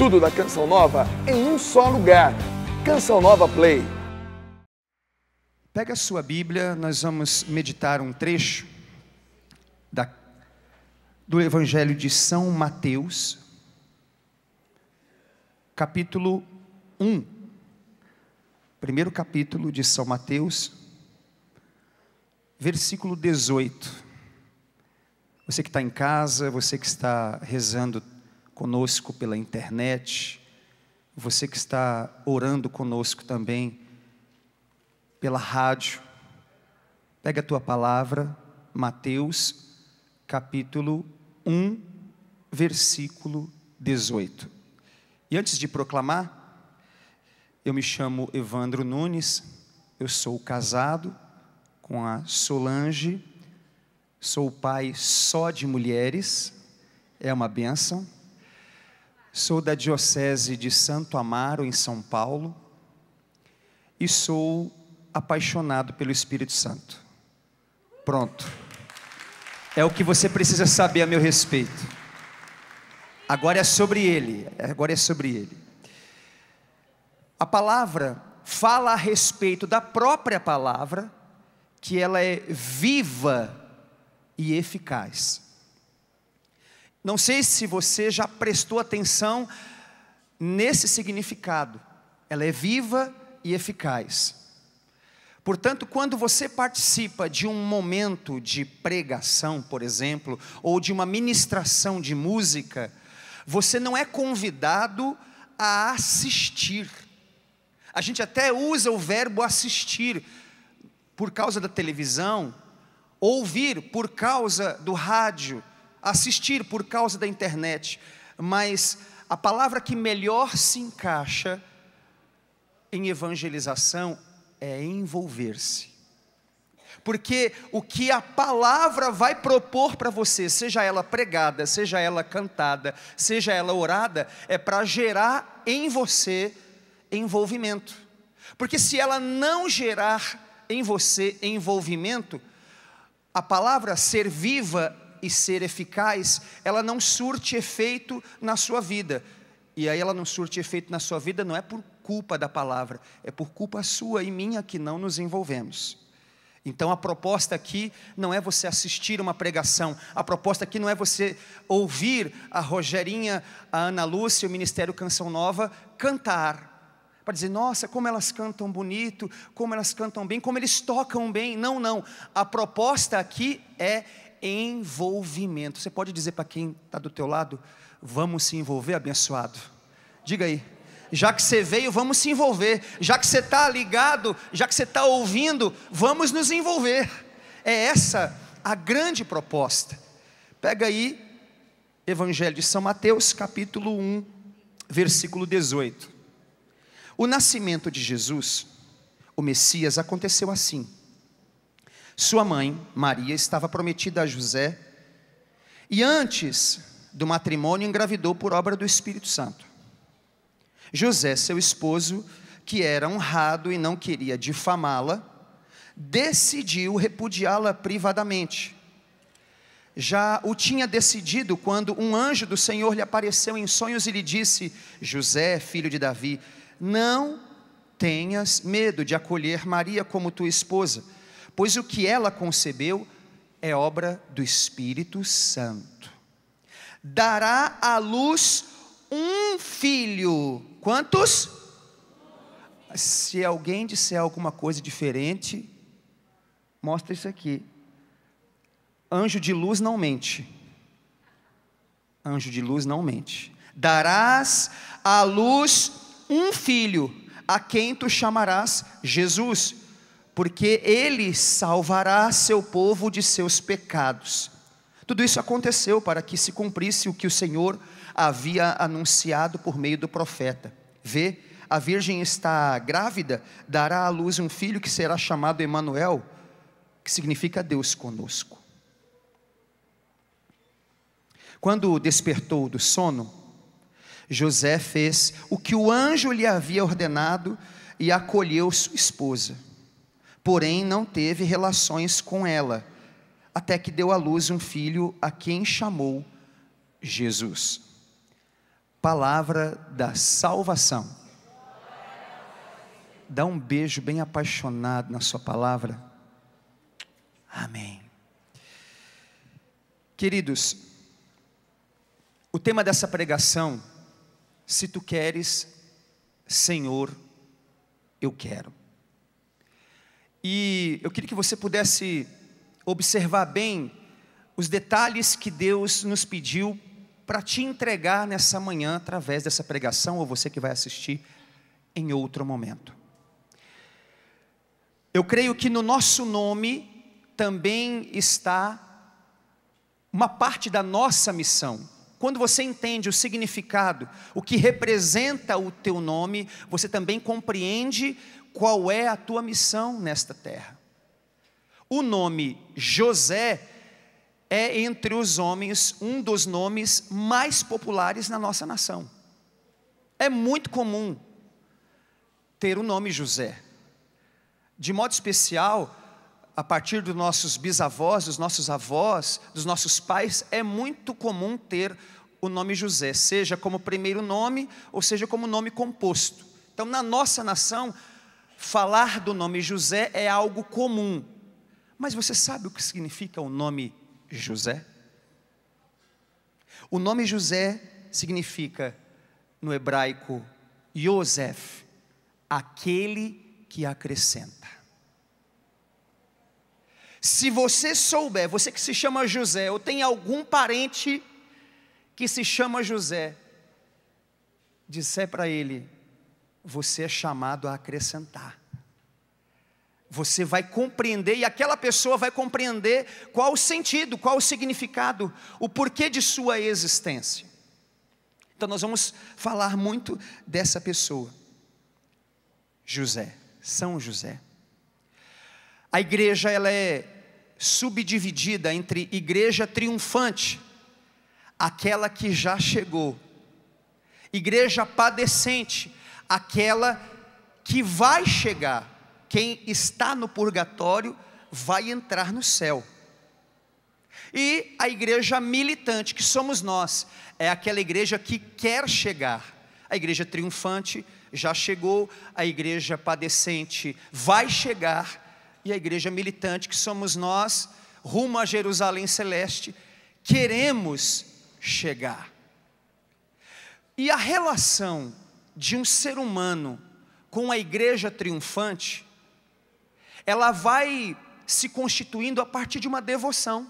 tudo da Canção Nova em um só lugar. Canção Nova Play. Pega a sua Bíblia, nós vamos meditar um trecho do Evangelho de São Mateus, capítulo 1. Primeiro capítulo de São Mateus, versículo 18. Você que está em casa, você que está rezando conosco pela internet, você que está orando conosco também pela rádio, pega a tua palavra, Mateus, capítulo 1, versículo 18. E antes de proclamar, eu me chamo Evandro Nunes, eu sou casado com a Solange, sou pai só de mulheres, é uma bênção. Sou da Diocese de Santo Amaro, em São Paulo, e sou apaixonado pelo Espírito Santo. Pronto. É o que você precisa saber a meu respeito. Agora é sobre ele. A palavra fala a respeito da própria palavra, que ela é viva e eficaz. Não sei se você já prestou atenção nesse significado. Ela é viva e eficaz. Portanto, quando você participa de um momento de pregação, por exemplo, ou de uma ministração de música, você não é convidado a assistir. A gente até usa o verbo assistir por causa da televisão, ouvir por causa do rádio, assistir por causa da internet, mas a palavra que melhor se encaixa em evangelização é envolver-se. Porque o que a palavra vai propor para você, seja ela pregada, seja ela cantada, seja ela orada, é para gerar em você envolvimento. Porque se ela não gerar em você envolvimento, a palavra ser viva e ser eficaz, ela não surte efeito na sua vida. E aí ela não surte efeito na sua vida, não é por culpa da palavra, é por culpa sua e minha que não nos envolvemos. Então a proposta aqui não é você assistir uma pregação, a proposta aqui não é você ouvir a Rogerinha, a Ana Lúcia, o Ministério Canção Nova cantar, para dizer, nossa, como elas cantam bonito, como elas cantam bem, como eles tocam bem. Não, a proposta aqui é envolvimento. Você pode dizer para quem está do teu lado, vamos se envolver, abençoado? Diga aí, já que você veio, vamos se envolver. Já que você está ligado, já que você está ouvindo, vamos nos envolver. É essa a grande proposta. Pega aí, Evangelho de São Mateus, capítulo 1, versículo 18. O nascimento de Jesus, o Messias, aconteceu assim. Sua mãe, Maria, estava prometida a José, e antes do matrimônio engravidou por obra do Espírito Santo. José, seu esposo, que era honrado e não queria difamá-la, decidiu repudiá-la privadamente. Já o tinha decidido quando um anjo do Senhor lhe apareceu em sonhos e lhe disse, José, filho de Davi, não tenhas medo de acolher Maria como tua esposa, pois o que ela concebeu é obra do Espírito Santo. Dará à luz um filho. Quantos? Se alguém disser alguma coisa diferente, mostra isso aqui. Anjo de luz não mente. Anjo de luz não mente. Darás à luz um filho, a quem tu chamarás Jesus, porque ele salvará seu povo de seus pecados. Tudo isso aconteceu para que se cumprisse o que o Senhor havia anunciado por meio do profeta. Vê, a virgem está grávida, dará à luz um filho que será chamado Emanuel, que significa Deus conosco. Quando despertou do sono, José fez o que o anjo lhe havia ordenado e acolheu sua esposa. Porém não teve relações com ela, até que deu à luz um filho a quem chamou Jesus. palavra da salvação. Dá um beijo bem apaixonado na sua palavra. Amém. Queridos, o tema dessa pregação, se tu queres, Senhor, eu quero. E eu queria que você pudesse observar bem os detalhes que Deus nos pediu para te entregar nessa manhã, através dessa pregação, ou você que vai assistir em outro momento. Eu creio que no nosso nome também está uma parte da nossa missão. Quando você entende o significado, o que representa o teu nome, você também compreende qual é a tua missão nesta terra. O nome José é, entre os homens, um dos nomes mais populares na nossa nação. É muito comum ter o nome José. De modo especial, a partir dos nossos bisavós, dos nossos avós, dos nossos pais, é muito comum ter o nome José, seja como primeiro nome, ou seja como nome composto. Então, na nossa nação, falar do nome José é algo comum. Mas você sabe o que significa o nome José? O nome José significa, no hebraico, Yosef, aquele que acrescenta. Se você souber, você que se chama José, ou tem algum parente que se chama José, disser para ele, você é chamado a acrescentar. Você vai compreender, e aquela pessoa vai compreender qual o sentido, qual o significado, o porquê de sua existência. Então nós vamos falar muito dessa pessoa, José, São José. A igreja, ela é subdividida entre igreja triunfante, aquela que já chegou, igreja padecente, aquela que vai chegar. Quem está no purgatório vai entrar no céu. E a igreja militante, que somos nós, é aquela igreja que quer chegar. A igreja triunfante já chegou, a igreja padecente vai chegar, e a igreja militante, que somos nós, rumo a Jerusalém Celeste, queremos chegar. E a relação de um ser humano com a igreja triunfante, ela vai se constituindo a partir de uma devoção.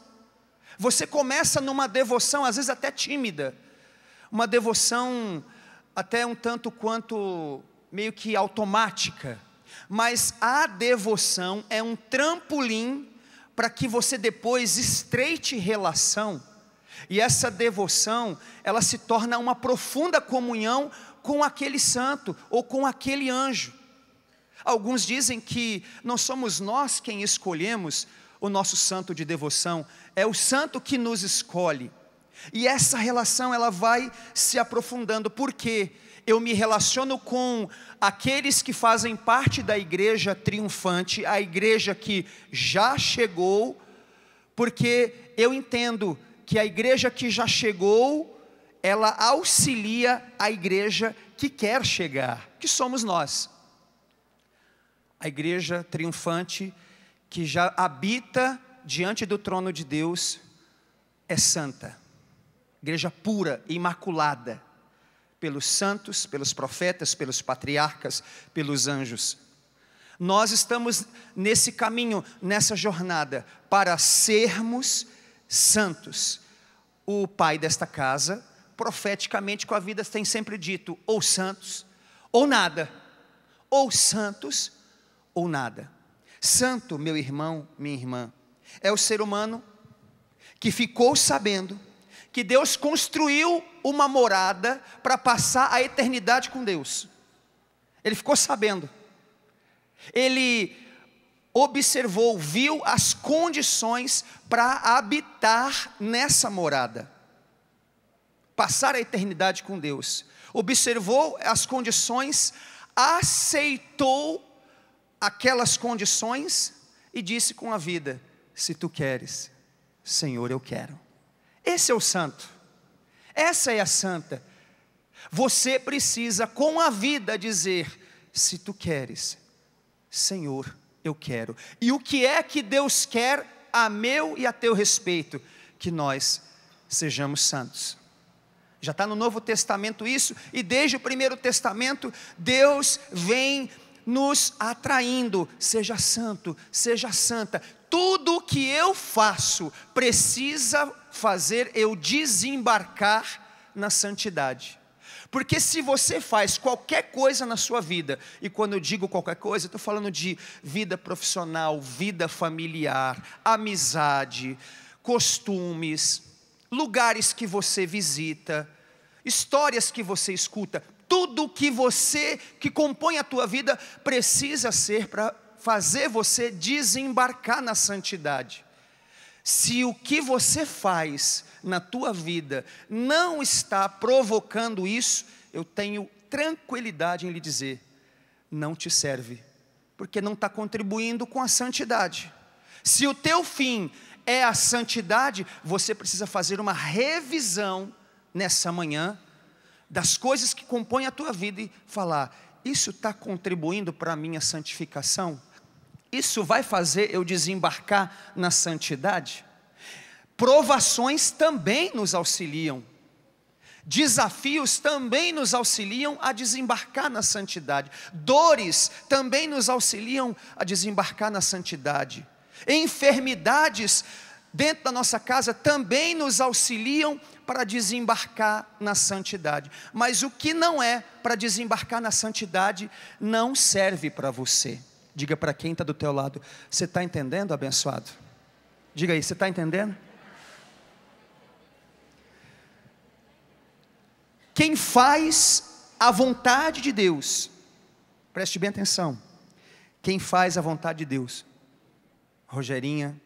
Você começa numa devoção, às vezes até tímida, uma devoção até um tanto quanto meio que automática, mas a devoção é um trampolim para que você depois estreite relação, e essa devoção, ela se torna uma profunda comunhão com aquele santo, ou com aquele anjo. Alguns dizem que não somos nós quem escolhemos o nosso santo de devoção, é o santo que nos escolhe. E essa relação, ela vai se aprofundando, porque eu me relaciono com aqueles que fazem parte da igreja triunfante, a igreja que já chegou, porque eu entendo que a igreja que já chegou, ela auxilia a igreja que quer chegar, que somos nós. A igreja triunfante, que já habita diante do trono de Deus, é santa, igreja pura, imaculada, pelos santos, pelos profetas, pelos patriarcas, pelos anjos. Nós estamos nesse caminho, nessa jornada, para sermos santos. O pai desta casa, profeticamente com a vida, tem sempre dito, ou santos, ou nada, ou santos, ou nada. Santo, meu irmão, minha irmã, é o ser humano que ficou sabendo que Deus construiu uma morada para passar a eternidade com Deus. Ele ficou sabendo, ele observou, viu as condições para habitar nessa morada, passar a eternidade com Deus. Observou as condições, aceitou aquelas condições e disse com a vida, se tu queres, Senhor, eu quero. Esse é o santo, essa é a santa. Você precisa com a vida dizer: se tu queres, Senhor, eu quero. E o que é que Deus quer a meu e a teu respeito? Que nós sejamos santos. Já está no Novo Testamento isso, e desde o Primeiro Testamento, Deus vem nos atraindo: seja santo, seja santa. Tudo o que eu faço, precisa fazer eu desembarcar na santidade. Porque se você faz qualquer coisa na sua vida, e quando eu digo qualquer coisa, estou falando de vida profissional, vida familiar, amizade, costumes, lugares que você visita, histórias que você escuta, tudo que compõe a tua vida precisa ser para fazer você desembarcar na santidade. Se o que você faz na tua vida não está provocando isso, eu tenho tranquilidade em lhe dizer: não te serve, porque não está contribuindo com a santidade. Se o teu fim é a santidade, você precisa fazer uma revisão nessa manhã das coisas que compõem a tua vida e falar: isso está contribuindo para a minha santificação? Isso vai fazer eu desembarcar na santidade? Provações também nos auxiliam, desafios também nos auxiliam a desembarcar na santidade, dores também nos auxiliam a desembarcar na santidade, enfermidades dentro da nossa casa também nos auxiliam para desembarcar na santidade. Mas o que não é para desembarcar na santidade não serve para você. Diga para quem está do teu lado: você está entendendo, abençoado? Diga aí, você está entendendo? Quem faz a vontade de Deus, preste bem atenção, quem faz a vontade de Deus, Rogerinha,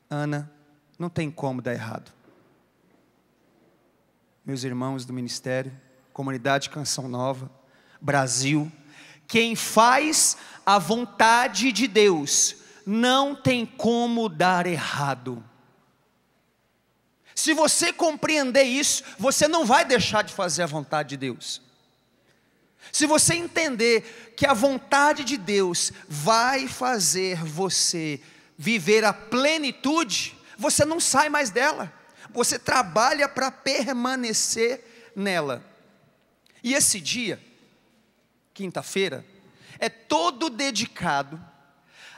Ana, não tem como dar errado. Meus irmãos do ministério, comunidade Canção Nova, Brasil, quem faz a vontade de Deus, não tem como dar errado. Se você compreender isso, você não vai deixar de fazer a vontade de Deus. Se você entender que a vontade de Deus vai fazer você viver a plenitude, você não sai mais dela, você trabalha para permanecer nela. E esse dia, quinta-feira, é todo dedicado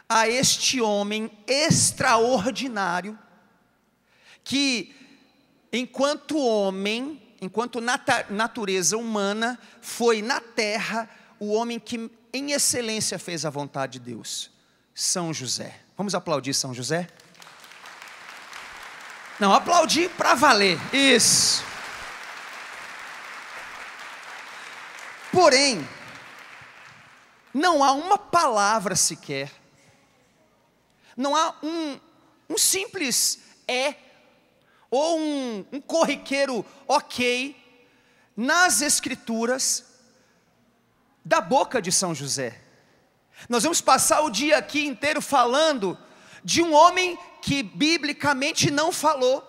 a este homem extraordinário, que enquanto homem, enquanto natureza humana, foi na terra o homem que em excelência fez a vontade de Deus, São José. Vamos aplaudir São José? Não, aplaudir para valer, isso. Porém, não há uma palavra sequer, não há um simples ou um corriqueiro ok, nas escrituras, da boca de São José. Nós vamos passar o dia aqui inteiro falando de um homem que biblicamente não falou.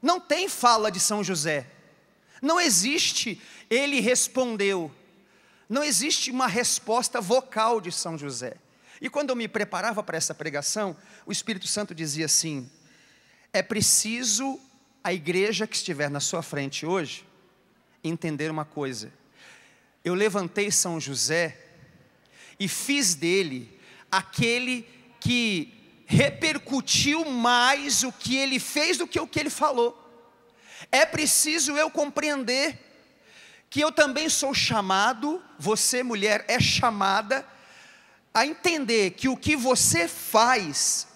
Não tem fala de São José, não existe ele respondeu, não existe uma resposta vocal de São José. E quando eu me preparava para essa pregação, o Espírito Santo dizia assim: é preciso a igreja que estiver na sua frente hoje entender uma coisa. Eu levantei São José e fiz dele aquele que repercutiu mais o que ele fez do que o que ele falou. É preciso eu compreender que eu também sou chamado, você mulher é chamada, a entender que o que você faz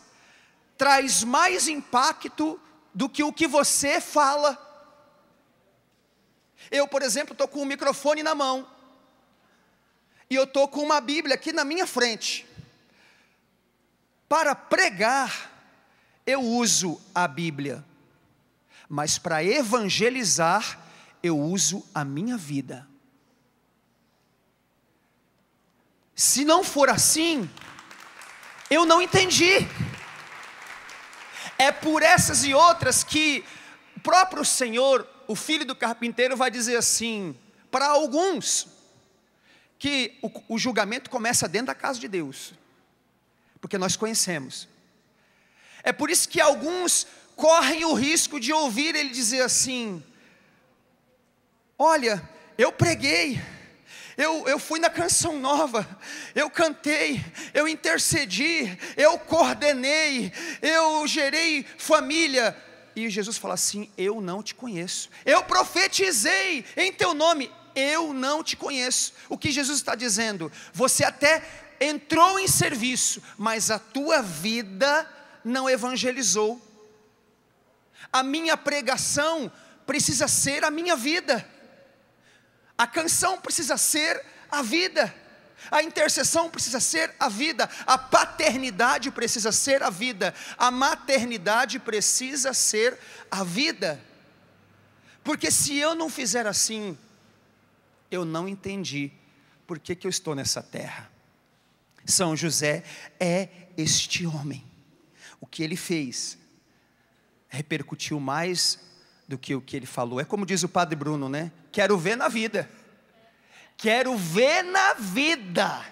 traz mais impacto do que o que você fala. Eu, por exemplo, estou com um microfone na mão, e eu estou com uma Bíblia aqui na minha frente. Para pregar, eu uso a Bíblia, mas para evangelizar, eu uso a minha vida. Se não for assim, eu não entendi. É por essas e outras que o próprio Senhor o filho do carpinteiro vai dizer assim, para alguns, que o julgamento começa dentro da casa de Deus, porque nós conhecemos. É por isso que alguns correm o risco de ouvir ele dizer assim: olha, eu preguei, eu fui na canção nova, eu cantei, eu intercedi, eu coordenei, eu gerei família. E Jesus fala assim: eu não te conheço. Eu profetizei em teu nome, eu não te conheço. O que Jesus está dizendo? Você até entrou em serviço, mas a tua vida não evangelizou. A minha pregação precisa ser a minha vida. A canção precisa ser a vida. A intercessão precisa ser a vida. A paternidade precisa ser a vida. A maternidade precisa ser a vida. Porque se eu não fizer assim, eu não entendi por que eu estou nessa terra. São José é este homem. O que ele fez repercutiu mais do que o que ele falou. É como diz o padre Bruno, né? Quero ver na vida. Quero ver na vida.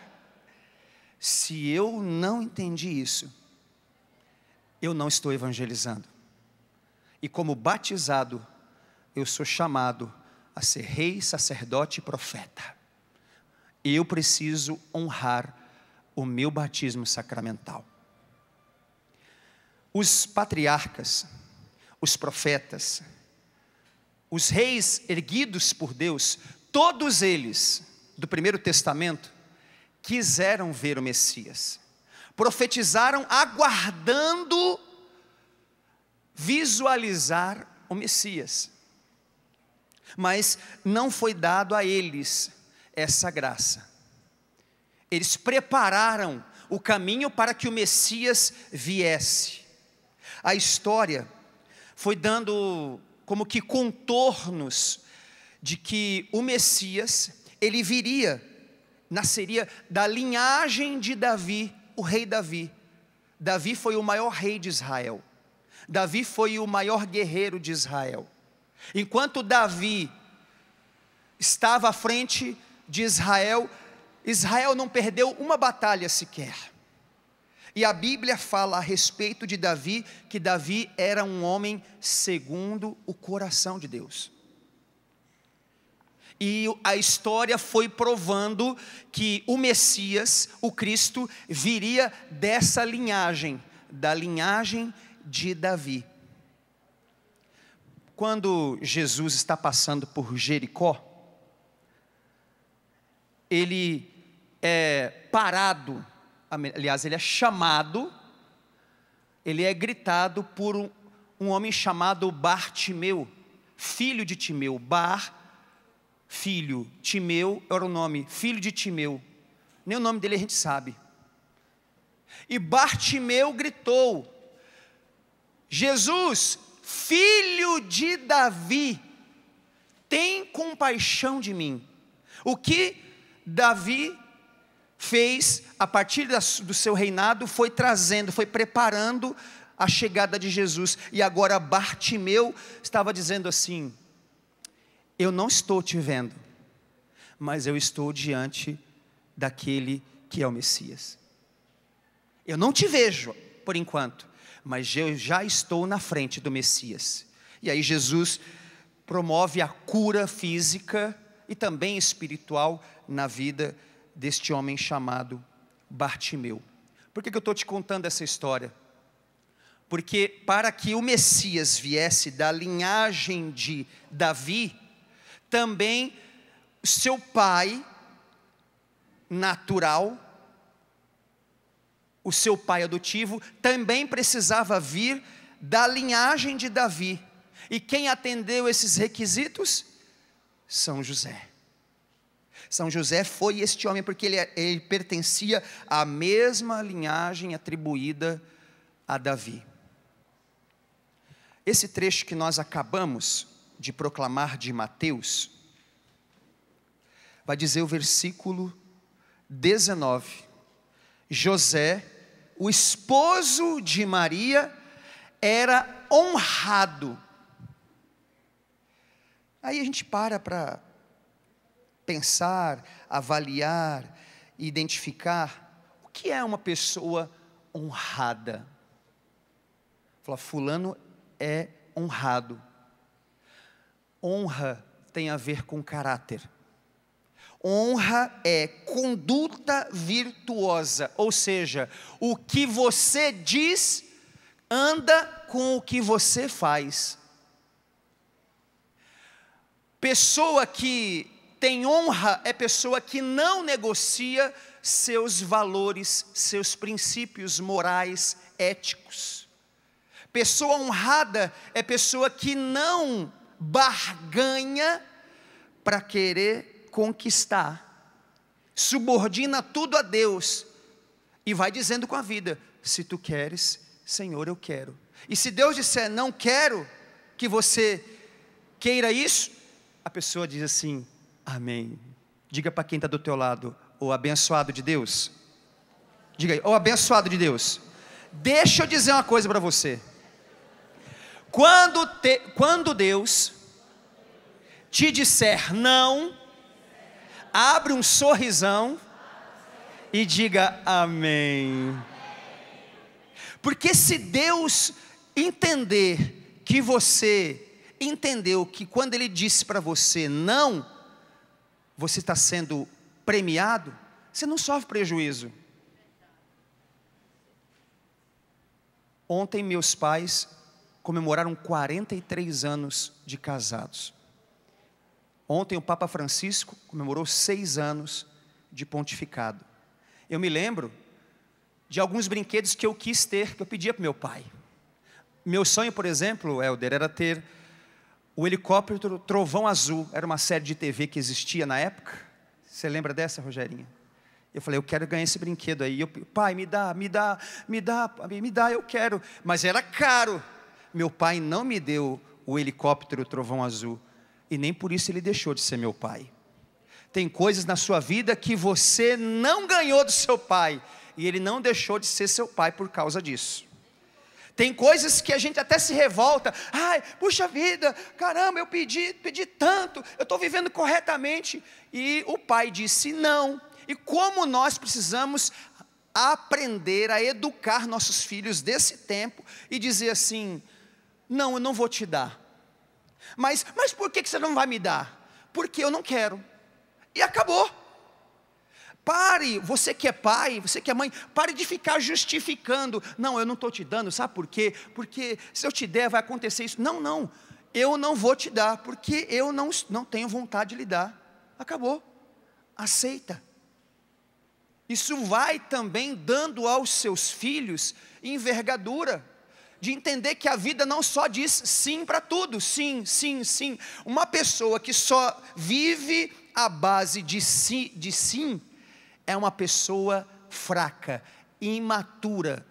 Se eu não entendi isso, eu não estou evangelizando. E como batizado, eu sou chamado a ser rei, sacerdote e profeta. Eu preciso honrar o meu batismo sacramental. Os patriarcas, os profetas, os reis erguidos por Deus, todos eles, do Primeiro Testamento, quiseram ver o Messias. Profetizaram aguardando visualizar o Messias. Mas não foi dado a eles essa graça. Eles prepararam o caminho para que o Messias viesse. A história foi dando como que contornos de que o Messias, ele viria, nasceria da linhagem de Davi, o rei Davi. Davi foi o maior rei de Israel. Davi foi o maior guerreiro de Israel. Enquanto Davi estava à frente de Israel, Israel não perdeu uma batalha sequer. E a Bíblia fala a respeito de Davi, que Davi era um homem segundo o coração de Deus. E a história foi provando que o Messias, o Cristo, viria dessa linhagem, da linhagem de Davi. Quando Jesus está passando por Jericó, ele é parado, aliás, ele é chamado, ele é gritado por um homem chamado Bartimeu, filho de Timeu. Filho, Timeu era o nome, filho de Timeu, nem o nome dele a gente sabe. E Bartimeu gritou: Jesus, filho de Davi, tem compaixão de mim. O que Davi fez a partir do seu reinado foi trazendo, foi preparando a chegada de Jesus. E agora Bartimeu estava dizendo assim: eu não estou te vendo, mas eu estou diante daquele que é o Messias. Eu não te vejo por enquanto, mas eu já estou na frente do Messias. E aí Jesus promove a cura física e também espiritual na vida deste homem chamado Bartimeu. Por que eu estou te contando essa história? Porque para que o Messias viesse da linhagem de Davi, também seu pai natural, o seu pai adotivo, também precisava vir da linhagem de Davi. E quem atendeu esses requisitos? São José. São José foi este homem, porque ele pertencia à mesma linhagem atribuída a Davi. Esse trecho que nós acabamos de proclamar de Mateus, vai dizer o versículo 19, José, o esposo de Maria, era honrado. Aí a gente para pensar, avaliar, identificar o que é uma pessoa honrada. Fala, fulano é honrado. Honra tem a ver com caráter. Honra é conduta virtuosa, ou seja, o que você diz anda com o que você faz. Pessoa que tem honra é pessoa que não negocia seus valores, seus princípios morais, éticos. Pessoa honrada é pessoa que não barganha para querer conquistar, subordina tudo a Deus e vai dizendo com a vida: se tu queres, Senhor, eu quero. E se Deus disser não quero que você queira isso, a pessoa diz assim: amém. Diga para quem está do teu lado: o abençoado de Deus. Diga aí: o abençoado de Deus. Deixa eu dizer uma coisa para você. Quando Deus te disser não, abre um sorrisão e diga amém. Porque se Deus entender que você entendeu que quando Ele disse para você não, você está sendo premiado, você não sofre prejuízo. Ontem meus pais comemoraram 43 anos de casados. Ontem o Papa Francisco comemorou 6 anos de pontificado. Eu me lembro de alguns brinquedos que eu quis ter, que eu pedia para meu pai. Meu sonho, por exemplo, Helder, era ter o helicóptero Trovão Azul. Era uma série de TV que existia na época. Você lembra dessa, Rogerinha? Eu falei: eu quero ganhar esse brinquedo aí. Pai, me dá, eu quero. Mas era caro. Meu pai não me deu o helicóptero Trovão Azul. E nem por isso ele deixou de ser meu pai. Tem coisas na sua vida que você não ganhou do seu pai, e ele não deixou de ser seu pai por causa disso. Tem coisas que a gente até se revolta: ai, puxa vida, caramba, eu pedi tanto, eu estou vivendo corretamente, e o pai disse não. E como nós precisamos aprender a educar nossos filhos desse tempo, e dizer assim: não, eu não vou te dar. Mas por que você não vai me dar? Porque eu não quero. E acabou. Pare, você que é pai, você que é mãe, pare de ficar justificando. Não, eu não estou te dando, sabe por quê? Porque se eu te der vai acontecer isso. Não, eu não vou te dar, porque eu não tenho vontade de lhe dar. Acabou. Aceita. Isso vai também dando aos seus filhos envergadura, de entender que a vida não só diz sim para tudo, sim. Uma pessoa que só vive à base de sim, é uma pessoa fraca, imatura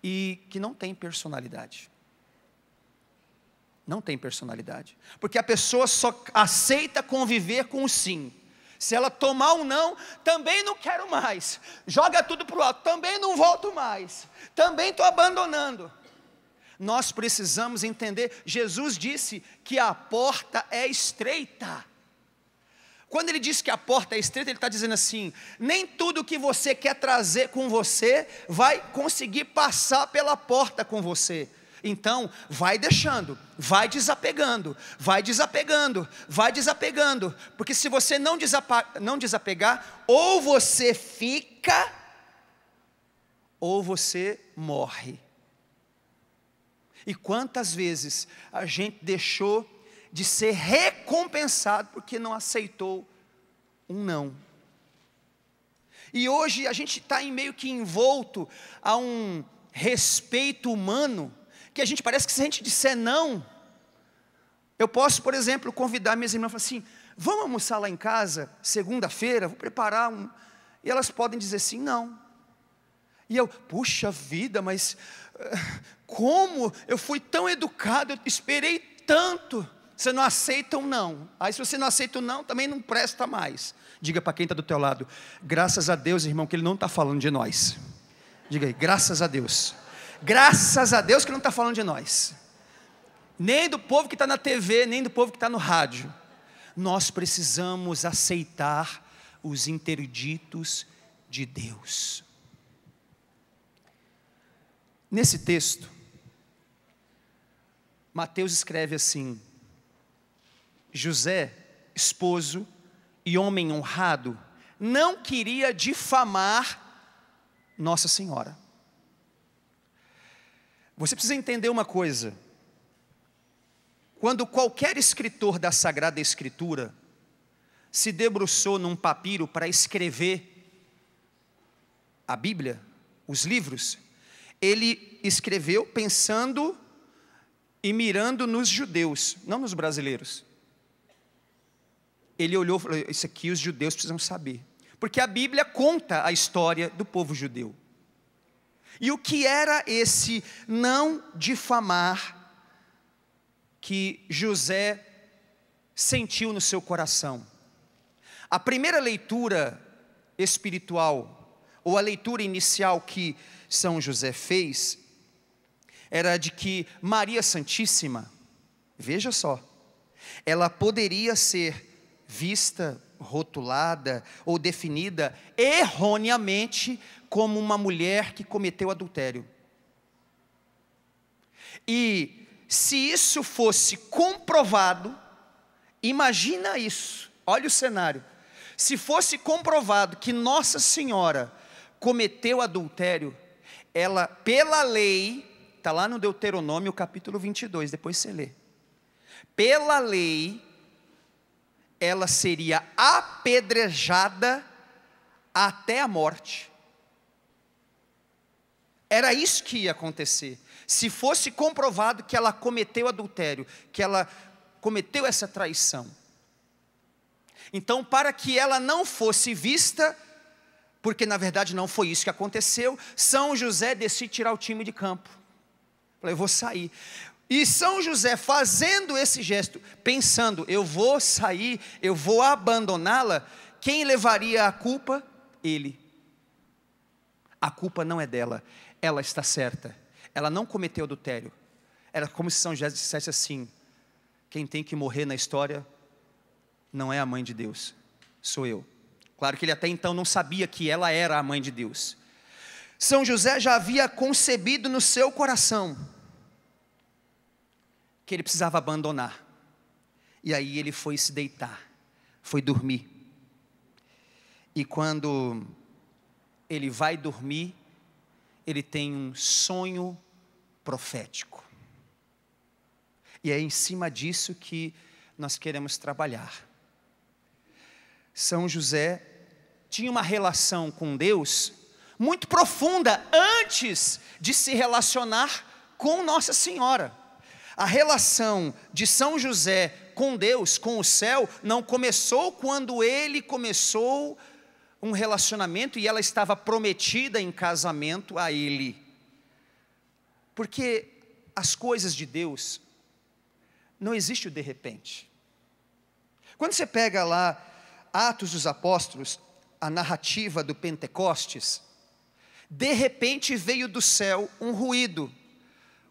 e que não tem personalidade. Não tem personalidade, porque a pessoa só aceita conviver com o sim. Se ela tomar um não, também não quero mais, joga tudo para o alto, também não volto mais, também estou abandonando. Nós precisamos entender, Jesus disse que a porta é estreita. Quando ele diz que a porta é estreita, ele está dizendo assim: nem tudo que você quer trazer com você vai conseguir passar pela porta com você. Então, vai deixando, vai desapegando, porque se você não desapegar, ou você fica, ou você morre. E quantas vezes a gente deixou de ser recompensado porque não aceitou um não. E hoje a gente está meio que envolto a um respeito humano, que a gente parece que se a gente disser não, eu posso, por exemplo, convidar minhas irmãs e falar assim: vamos almoçar lá em casa, segunda-feira, vou preparar um... E elas podem dizer sim, não. E eu, puxa vida, mas como? Eu fui tão educado, eu esperei tanto. Você não aceita um não. Aí se você não aceita um não, também não presta mais. Diga para quem está do teu lado: graças a Deus, irmão, que Ele não está falando de nós. Diga aí: graças a Deus. Graças a Deus que Ele não está falando de nós. nem do povo que está na TV, nem do povo que está no rádio. Nós precisamos aceitar os interditos de Deus. Nesse texto, Mateus escreve assim: José, esposo e homem honrado, não queria difamar Nossa Senhora. Você precisa entender uma coisa: quando qualquer escritor da Sagrada Escritura se debruçou num papiro para escrever a Bíblia, os livros, ele escreveu pensando e mirando nos judeus, não nos brasileiros. Ele olhou e falou: isso aqui os judeus precisam saber, porque a Bíblia conta a história do povo judeu. E o que era esse não difamar que José sentiu no seu coração? A primeira leitura espiritual, ou a leitura inicial que São José fez, era de que Maria Santíssima, veja só, ela poderia ser vista, rotulada ou definida erroneamente como uma mulher que cometeu adultério. E se isso fosse comprovado, imagina isso, olha o cenário. Se fosse comprovado que Nossa Senhora cometeu adultério, ela, pela lei, está lá no Deuteronômio capítulo 22, depois você lê. Pela lei, ela seria apedrejada até a morte. Era isso que ia acontecer. Se fosse comprovado que ela cometeu adultério, que ela cometeu essa traição. Então, para que ela não fosse vista, porque na verdade não foi isso que aconteceu, São José decide tirar o time de campo. Falei: eu vou sair. E São José, fazendo esse gesto, pensando: eu vou sair, eu vou abandoná-la, quem levaria a culpa? Ele. A culpa não é dela, ela está certa, ela não cometeu adultério. Era como se São José dissesse assim: quem tem que morrer na história não é a mãe de Deus, sou eu. Claro que ele até então não sabia que ela era a mãe de Deus. São José já havia concebido no seu coração que ele precisava abandonar. E aí ele foi se deitar, foi dormir. E quando ele vai dormir, ele tem um sonho profético. E é em cima disso que nós queremos trabalhar. São José tinha uma relação com Deus muito profunda antes de se relacionar com Nossa Senhora. A relação de São José com Deus, com o céu, não começou quando ele começou um relacionamento e ela estava prometida em casamento a ele. Porque as coisas de Deus, não existe o de repente. Quando você pega lá Atos dos Apóstolos, a narrativa do Pentecostes, de repente veio do céu um ruído,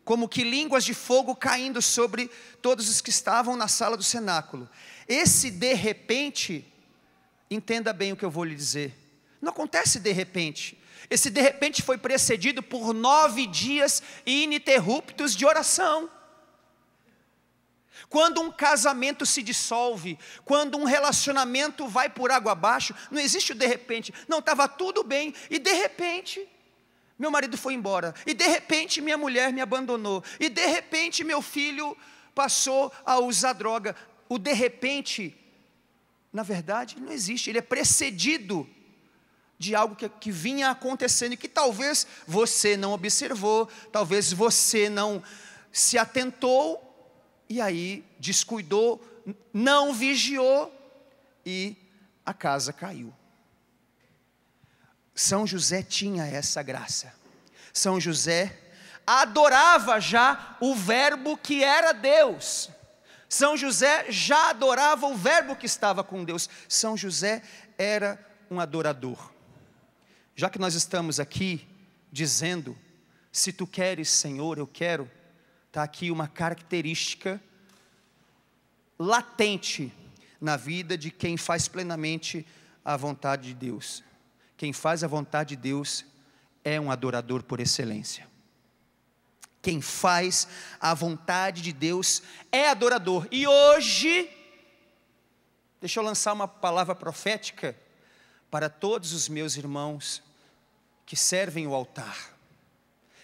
como que línguas de fogo caindo sobre todos os que estavam na sala do cenáculo. Esse de repente, entenda bem o que eu vou lhe dizer, não acontece de repente. Esse de repente foi precedido por 9 dias ininterruptos de oração. Quando um casamento se dissolve, quando um relacionamento vai por água abaixo, não existe o de repente. Não, estava tudo bem e de repente meu marido foi embora, e de repente minha mulher me abandonou, e de repente meu filho passou a usar droga. O de repente, na verdade, não existe, ele é precedido de algo que vinha acontecendo e que talvez você não observou, talvez você não se atentou, e aí descuidou, não vigiou e a casa caiu. São José tinha essa graça. São José adorava já o verbo que era Deus. São José já adorava o verbo que estava com Deus. São José era um adorador. Já que nós estamos aqui dizendo: se tu queres, Senhor, eu quero, está aqui uma característica latente na vida de quem faz plenamente a vontade de Deus. Quem faz a vontade de Deus é um adorador por excelência. Quem faz a vontade de Deus é adorador. E hoje, deixa eu lançar uma palavra profética para todos os meus irmãos que servem o altar,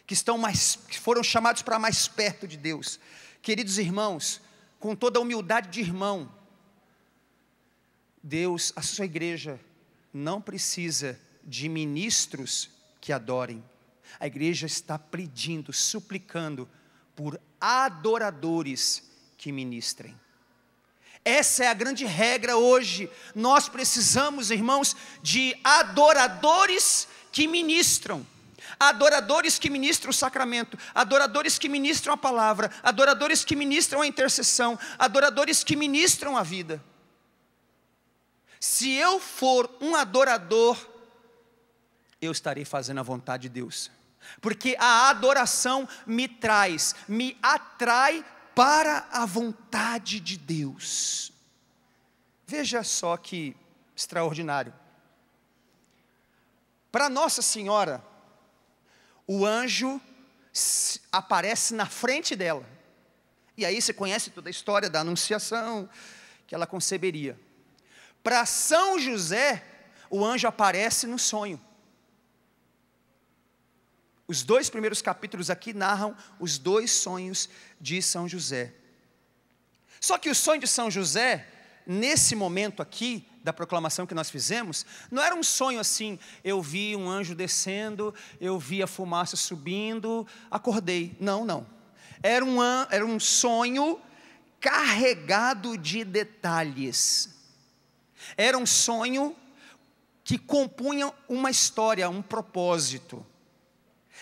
que foram chamados para mais perto de Deus. Queridos irmãos, com toda a humildade de irmão, Deus, a sua igreja não precisa de ministros que adorem. A igreja está pedindo, suplicando por adoradores que ministrem. Essa é a grande regra hoje. Nós precisamos, irmãos, de adoradores que ministram. Adoradores que ministram o sacramento, adoradores que ministram a palavra, adoradores que ministram a intercessão, adoradores que ministram a vida. Se eu for um adorador, eu estarei fazendo a vontade de Deus, porque a adoração me atrai para a vontade de Deus. Veja só que extraordinário. Para Nossa Senhora, o anjo aparece na frente dela, e aí você conhece toda a história da anunciação que ela conceberia. Para São José, o anjo aparece no sonho. Os 2 primeiros capítulos aqui narram os 2 sonhos de São José. Só que o sonho de São José, nesse momento aqui, da proclamação que nós fizemos, não era um sonho assim, eu vi um anjo descendo, eu vi a fumaça subindo, acordei. Não. Era um sonho carregado de detalhes. Era um sonho que compunha uma história, um propósito.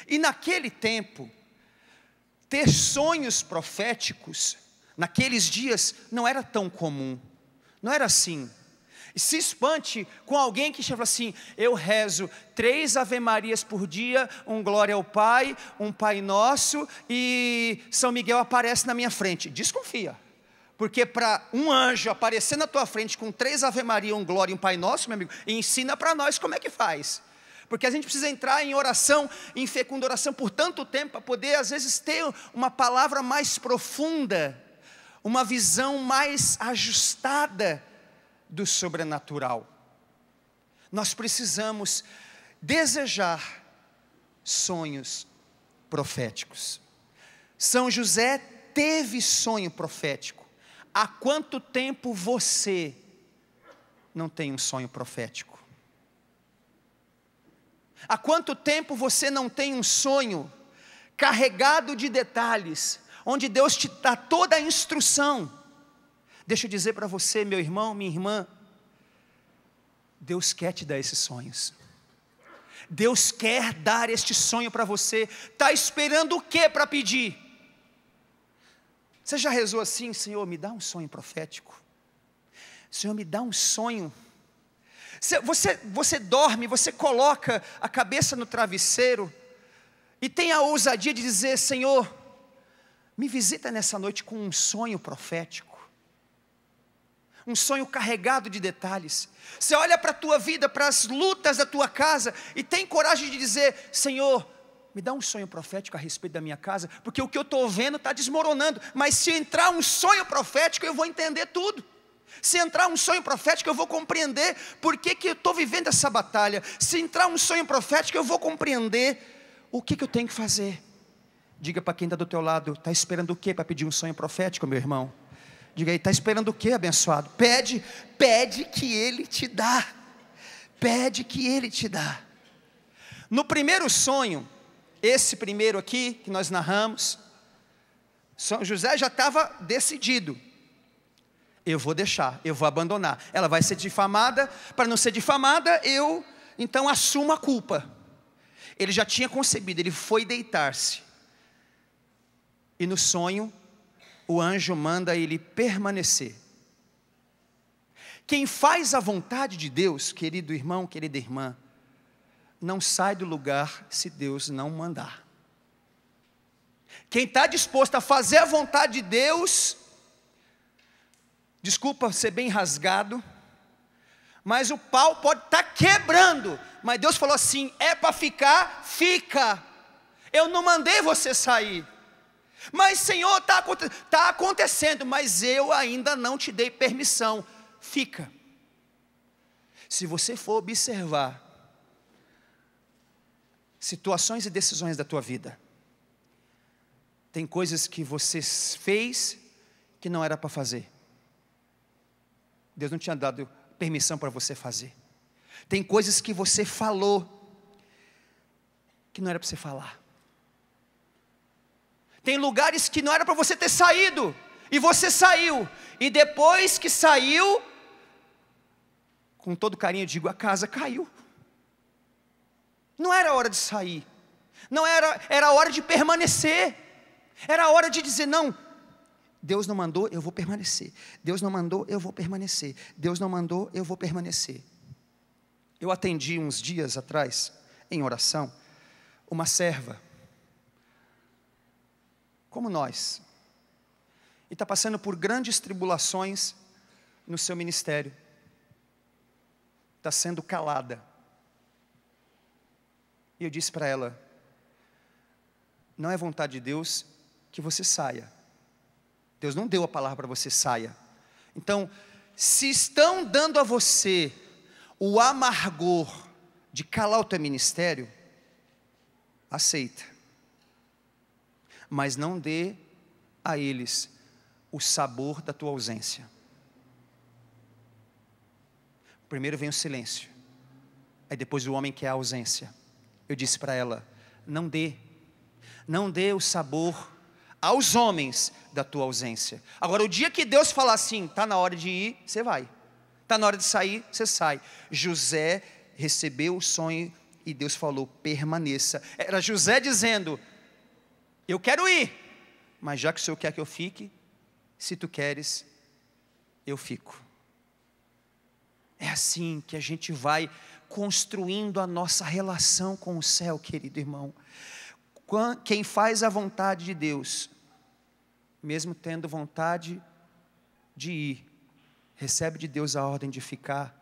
E naquele tempo, ter sonhos proféticos, naqueles dias, não era tão comum. Não era assim. E se espante com alguém que chama assim: eu rezo 3 Ave-Marias por dia, um Glória ao Pai, um Pai Nosso, e São Miguel aparece na minha frente. Desconfia. Porque para um anjo aparecer na tua frente com 3 Ave-Maria, um Glória e um Pai Nosso, meu amigo, ensina para nós como é que faz. Porque a gente precisa entrar em oração, em fecunda oração por tanto tempo, para poder às vezes ter uma palavra mais profunda, uma visão mais ajustada do sobrenatural. Nós precisamos desejar sonhos proféticos. São José teve sonho profético. Há quanto tempo você não tem um sonho profético? Há quanto tempo você não tem um sonho carregado de detalhes, onde Deus te dá toda a instrução? Deixa eu dizer para você, meu irmão, minha irmã, Deus quer te dar esses sonhos. Deus quer dar este sonho para você. Está esperando o que para pedir? Você já rezou assim: Senhor, me dá um sonho profético. Senhor, me dá um sonho. Você dorme, você coloca a cabeça no travesseiro e tem a ousadia de dizer: Senhor, me visita nessa noite com um sonho profético. Um sonho carregado de detalhes. Você olha para a tua vida, para as lutas da tua casa, e tem coragem de dizer: Senhor, me dá um sonho profético a respeito da minha casa, porque o que eu estou vendo está desmoronando, mas se entrar um sonho profético, eu vou entender tudo. Se entrar um sonho profético, eu vou compreender por que eu estou vivendo essa batalha. Se entrar um sonho profético, eu vou compreender o que eu tenho que fazer. Diga para quem está do teu lado: está esperando o que para pedir um sonho profético, meu irmão? Diga aí: está esperando o que, abençoado? Pede que Ele te dá. Pede que Ele te dá. No primeiro sonho, esse primeiro aqui, que nós narramos, São José já estava decidido: eu vou deixar, eu vou abandonar. Ela vai ser difamada, para não ser difamada, eu então assumo a culpa. Ele já tinha concebido, ele foi deitar-se. E no sonho, o anjo manda ele permanecer. Quem faz a vontade de Deus, querido irmão, querida irmã, não sai do lugar se Deus não mandar. Quem está disposto a fazer a vontade de Deus, desculpa ser bem rasgado, mas o pau pode estar quebrando, mas Deus falou assim: é para ficar, fica. Eu não mandei você sair. Mas Senhor, está acontecendo, mas eu ainda não te dei permissão. Fica. Se você for observar situações e decisões da tua vida, tem coisas que você fez que não era para fazer. Deus não tinha dado permissão para você fazer. Tem coisas que você falou que não era para você falar. Tem lugares que não era para você ter saído, e você saiu, e depois que saiu, com todo carinho eu digo, a casa caiu. Não era hora de sair, não era hora de permanecer, era hora de dizer: não, Deus não mandou, eu vou permanecer. Deus não mandou, eu vou permanecer. Deus não mandou, eu vou permanecer. Eu atendi uns dias atrás, em oração, uma serva, como nós, e está passando por grandes tribulações no seu ministério, está sendo calada, e eu disse para ela: não é vontade de Deus que você saia, Deus não deu a palavra para você saia. Então, se estão dando a você o amargor de calar o teu ministério, aceita, mas não dê a eles o sabor da tua ausência. Primeiro vem o silêncio, aí depois o homem quer a ausência. Eu disse para ela: não dê o sabor aos homens da tua ausência. Agora, o dia que Deus falar assim, está na hora de ir, você vai, está na hora de sair, você sai. José recebeu o sonho e Deus falou: permaneça. Era José dizendo: eu quero ir, mas já que o Senhor quer que eu fique, se tu queres, eu fico. É assim que a gente vai construindo a nossa relação com o céu, querido irmão. Quem faz a vontade de Deus, mesmo tendo vontade de ir, recebe de Deus a ordem de ficar,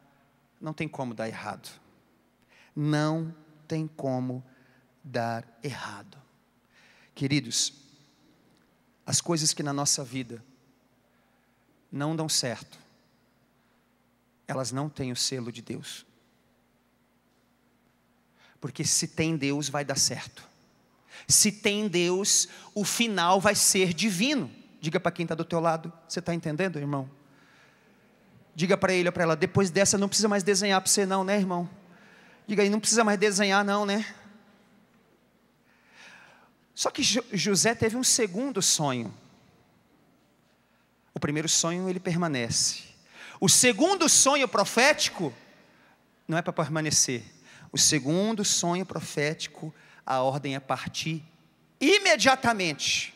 não tem como dar errado. Não tem como dar errado. Queridos, as coisas que na nossa vida não dão certo, elas não têm o selo de Deus. Porque se tem Deus, vai dar certo. Se tem Deus, o final vai ser divino. Diga para quem está do teu lado: você está entendendo, irmão? Diga para ele ou para ela: depois dessa não precisa mais desenhar para você não, né, irmão? Diga aí: não precisa mais desenhar não, né? Só que José teve um segundo sonho. O primeiro sonho ele permanece. O segundo sonho profético não é para permanecer. O segundo sonho profético, a ordem é partir imediatamente.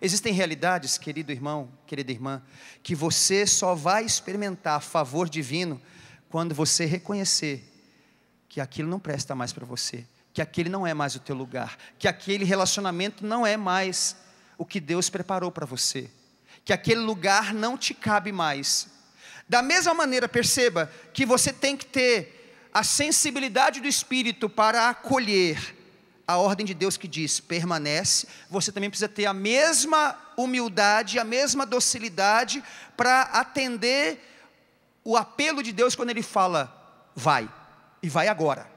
Existem realidades, querido irmão, querida irmã, que você só vai experimentar favor divino quando você reconhecer que aquilo não presta mais para você, que aquele não é mais o teu lugar, que aquele relacionamento não é mais o que Deus preparou para você, que aquele lugar não te cabe mais. Da mesma maneira, perceba que você tem que ter a sensibilidade do Espírito para acolher a ordem de Deus que diz: permanece. Você também precisa ter a mesma humildade, a mesma docilidade para atender o apelo de Deus quando Ele fala: vai, e vai agora.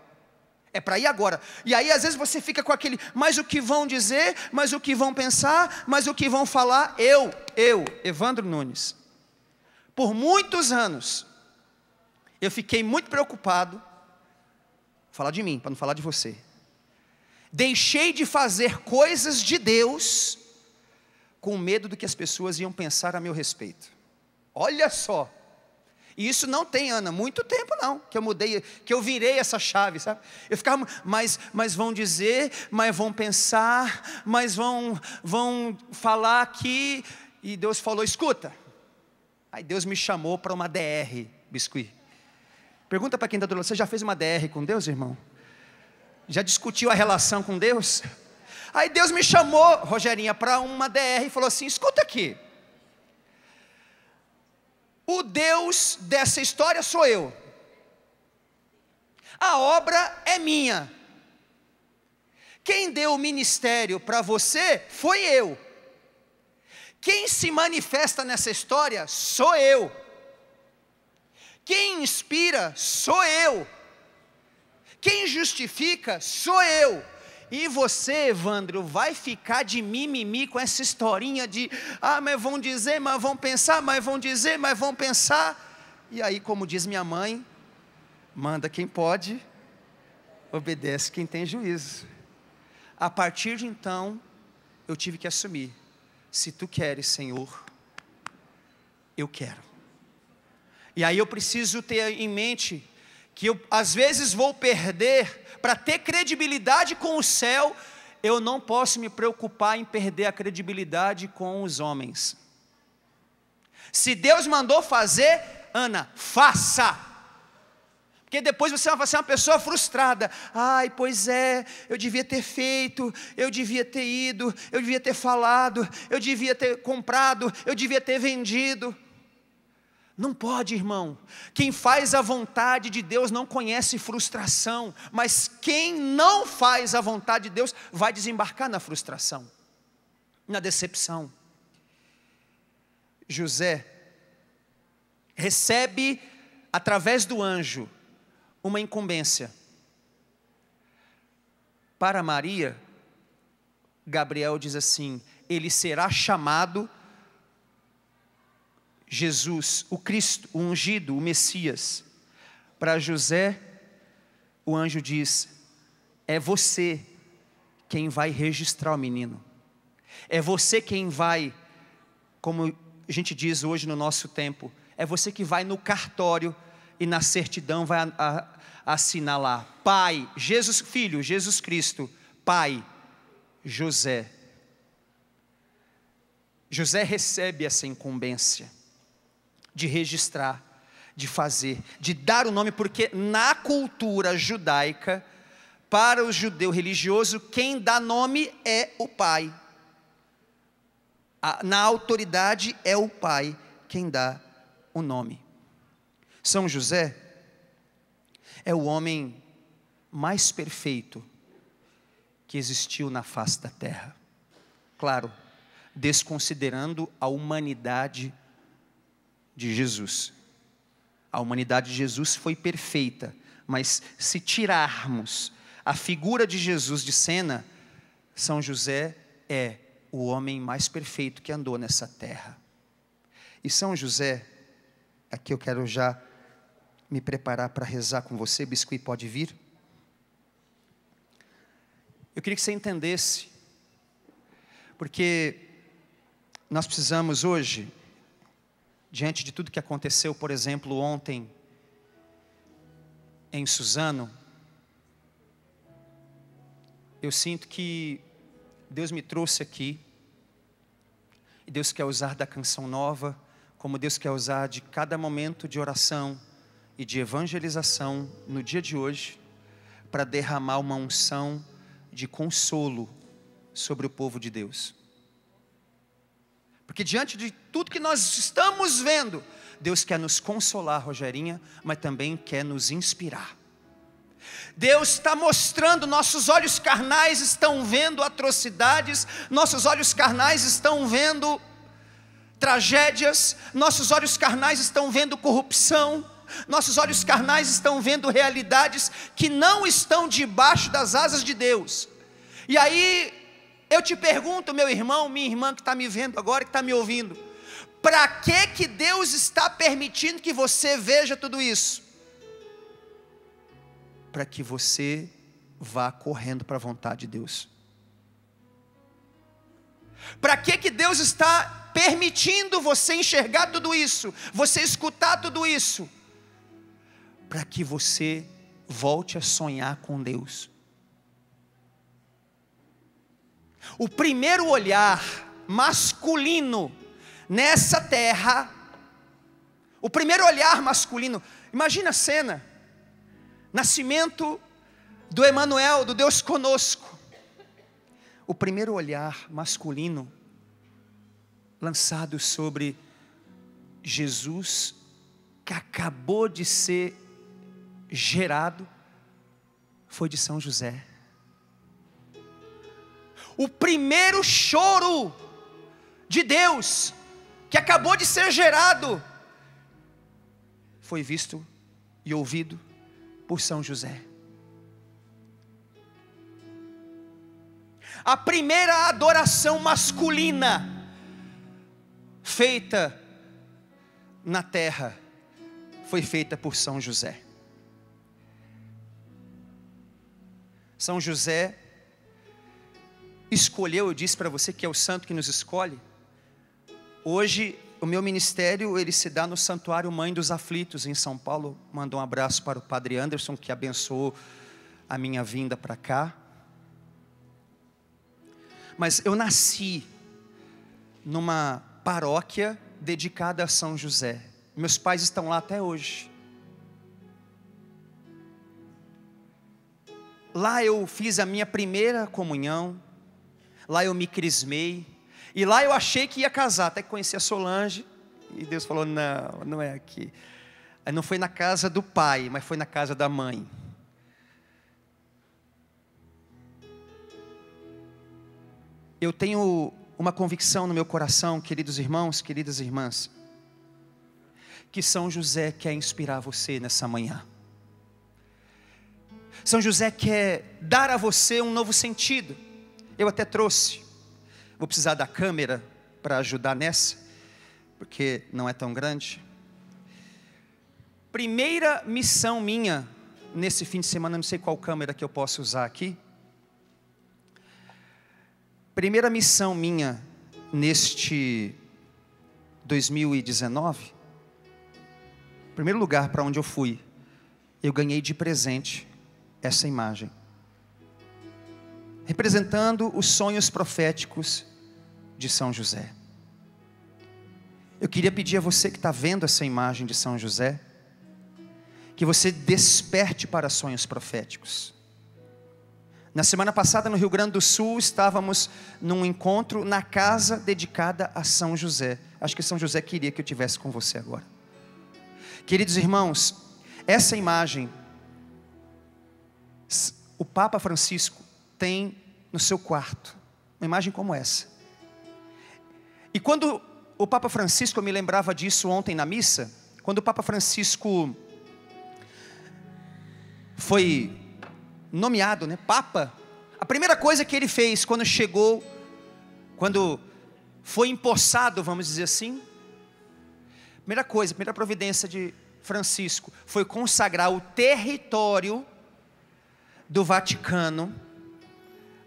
É para ir agora. E aí às vezes você fica com aquele: mas o que vão dizer, mas o que vão pensar, mas o que vão falar. Eu, Evandro Nunes, por muitos anos, eu fiquei muito preocupado, vou falar de mim, para não falar de você. Deixei de fazer coisas de Deus, com medo do que as pessoas iam pensar a meu respeito. Olha só. E isso não tem, Ana, muito tempo não, que eu mudei, que eu virei essa chave, sabe? Eu ficava, mas vão dizer, mas vão pensar, mas vão falar aqui. E Deus falou: escuta. Aí Deus me chamou para uma DR, biscuit. Pergunta para quem está do lado: você já fez uma DR com Deus, irmão? Já discutiu a relação com Deus? Aí Deus me chamou, Rogerinha, para uma DR e falou assim: escuta aqui, o Deus dessa história sou eu, a obra é minha, quem deu o ministério para você foi eu, quem se manifesta nessa história sou eu, quem inspira sou eu, quem justifica sou eu. E você, Evandro, vai ficar de mimimi com essa historinha de mas vão dizer, mas vão pensar, mas vão dizer, mas vão pensar. E aí, como diz minha mãe, manda quem pode, obedece quem tem juízo. A partir de então, eu tive que assumir: se tu queres, Senhor, eu quero. E aí eu preciso ter em mente que eu às vezes vou perder, para ter credibilidade com o céu, eu não posso me preocupar em perder a credibilidade com os homens. Se Deus mandou fazer, Ana, faça. Porque depois você vai ser uma pessoa frustrada. Ai, pois é, eu devia ter feito, eu devia ter ido, eu devia ter falado, eu devia ter comprado, eu devia ter vendido. Não pode, irmão. Quem faz a vontade de Deus não conhece frustração, mas quem não faz a vontade de Deus vai desembarcar na frustração, na decepção. José recebe, através do anjo, uma incumbência. Para Maria, Gabriel diz assim: ele será chamado Jesus, o Cristo, o ungido, o Messias. Para José, o anjo diz: é você quem vai registrar o menino, é você quem vai, como a gente diz hoje no nosso tempo, é você que vai no cartório e na certidão vai assinar lá: pai, Jesus, filho, Jesus Cristo, pai, José. José recebe essa incumbência de registrar, de fazer, de dar o nome, porque na cultura judaica, para o judeu religioso, quem dá nome é o pai. Na autoridade é o pai quem dá o nome. São José é o homem mais perfeito que existiu na face da terra. Claro, desconsiderando a humanidade de Jesus. A humanidade de Jesus foi perfeita, mas se tirarmos a figura de Jesus de cena, São José é o homem mais perfeito que andou nessa terra. E São José, aqui eu quero já me preparar para rezar com você. Biscuit, pode vir? Eu queria que você entendesse, porque nós precisamos hoje, diante de tudo que aconteceu, por exemplo, ontem em Suzano, eu sinto que Deus me trouxe aqui, e Deus quer usar da canção nova, como Deus quer usar de cada momento de oração e de evangelização no dia de hoje, para derramar uma unção de consolo sobre o povo de Deus. Porque diante de tudo que nós estamos vendo, Deus quer nos consolar, Rogerinha, mas também quer nos inspirar. Deus está mostrando, nossos olhos carnais estão vendo atrocidades, nossos olhos carnais estão vendo tragédias, nossos olhos carnais estão vendo corrupção, nossos olhos carnais estão vendo realidades que não estão debaixo das asas de Deus. E aí eu te pergunto, meu irmão, minha irmã que está me vendo agora, que está me ouvindo, para que Deus está permitindo que você veja tudo isso? Para que você vá correndo para a vontade de Deus. Para que Deus está permitindo você enxergar tudo isso, você escutar tudo isso? Para que você volte a sonhar com Deus. O primeiro olhar masculino nessa terra, o primeiro olhar masculino, imagina a cena, nascimento do Emanuel, do Deus conosco, o primeiro olhar masculino lançado sobre Jesus, que acabou de ser gerado, foi de São José. O primeiro choro de Deus, que acabou de ser gerado, foi visto e ouvido por São José. A primeira adoração masculina feita na terra foi feita por São José. São José escolheu, eu disse para você que é o santo que nos escolhe. Hoje o meu ministério, ele se dá no Santuário Mãe dos Aflitos em São Paulo. Mando um abraço para o Padre Anderson, que abençoou a minha vinda para cá. Mas eu nasci numa paróquia dedicada a São José. Meus pais estão lá até hoje. Lá eu fiz a minha primeira comunhão. Lá eu me crismei. E lá eu achei que ia casar, até que conheci a Solange. E Deus falou, não, não é aqui. Aí não foi na casa do pai, mas foi na casa da mãe. Eu tenho uma convicção no meu coração, queridos irmãos, queridas irmãs, que São José quer inspirar você nessa manhã. São José quer dar a você um novo sentido. Eu até trouxe, vou precisar da câmera para ajudar nessa, porque não é tão grande. Primeira missão minha, nesse fim de semana, não sei qual câmera que eu posso usar aqui. Primeira missão minha, neste 2019, primeiro lugar para onde eu fui, eu ganhei de presente essa imagem, representando os sonhos proféticos de São José. Eu queria pedir a você que está vendo essa imagem de São José, que você desperte para sonhos proféticos. Na semana passada no Rio Grande do Sul, estávamos num encontro na casa dedicada a São José. Acho que São José queria que eu estivesse com você agora. Queridos irmãos, essa imagem, o Papa Francisco tem no seu quarto, uma imagem como essa. E quando o Papa Francisco, eu me lembrava disso ontem na missa, quando o Papa Francisco foi nomeado, Papa, a primeira coisa que ele fez quando chegou, quando foi empossado, vamos dizer assim, primeira providência de Francisco, foi consagrar o território do Vaticano,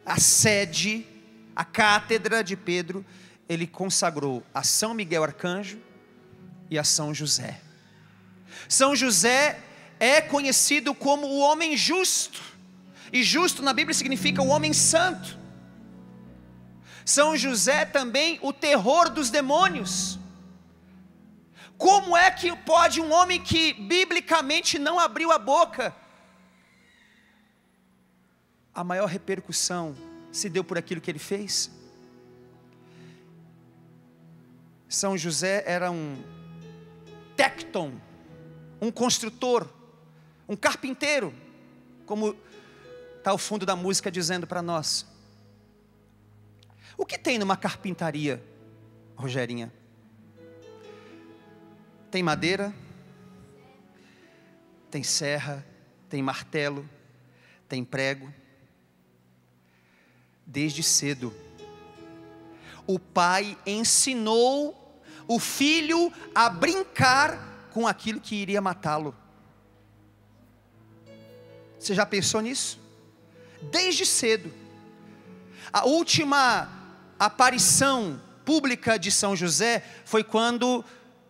a sede, a cátedra de Pedro, ele consagrou a São Miguel Arcanjo e a São José. São José é conhecido como o homem justo, e justo na Bíblia significa o homem santo. São José também o terror dos demônios. Como é que pode um homem que biblicamente não abriu a boca? A maior repercussão se deu por aquilo que ele fez. São José era um tecton, um construtor, um carpinteiro, como está o fundo da música dizendo para nós. O que tem numa carpintaria, Rogerinha? Tem madeira, tem serra, tem martelo, tem prego. Desde cedo, o pai ensinou o filho a brincar com aquilo que iria matá-lo. Você já pensou nisso? Desde cedo. A última aparição pública de São José foi quando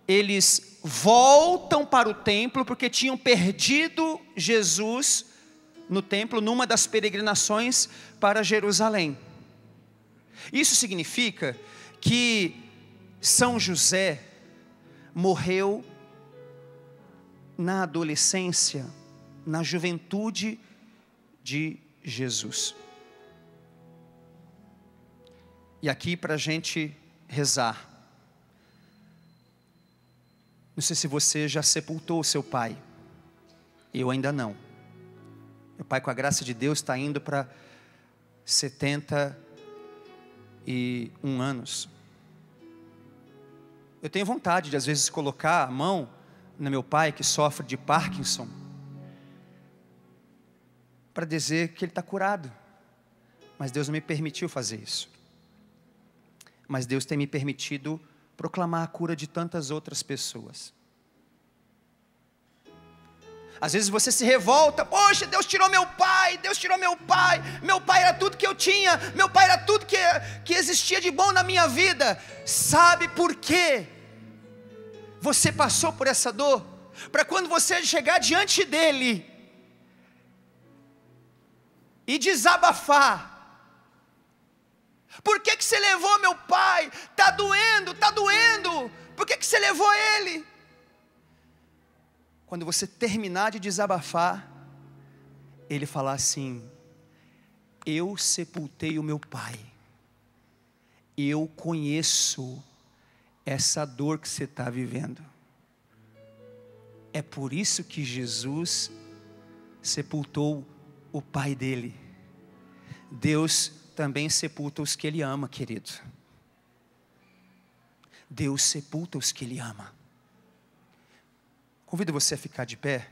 eles voltam para o templo, porque tinham perdido Jesus no templo, numa das peregrinações para Jerusalém. Isso significa que São José morreu na adolescência, na juventude de Jesus. E aqui para a gente rezar. Não sei se você já sepultou o seu pai. Eu ainda não. Meu pai, com a graça de Deus, está indo para 71 anos. Eu tenho vontade de às vezes colocar a mão no meu pai que sofre de Parkinson, para dizer que ele está curado. Mas Deus não me permitiu fazer isso. Mas Deus tem me permitido proclamar a cura de tantas outras pessoas. Às vezes você se revolta, poxa, Deus tirou meu pai, meu pai era tudo que eu tinha, meu pai era tudo que existia de bom na minha vida. Sabe por quê? Você passou por essa dor, para quando você chegar diante dele e desabafar. Por que você levou meu pai? Está doendo, por que você levou ele? Quando você terminar de desabafar, ele falar assim: eu sepultei o meu pai, eu conheço essa dor que você está vivendo. É por isso que Jesus sepultou o pai dele. Deus também sepulta os que ele ama, querido. Deus sepulta os que ele ama. Convido você a ficar de pé.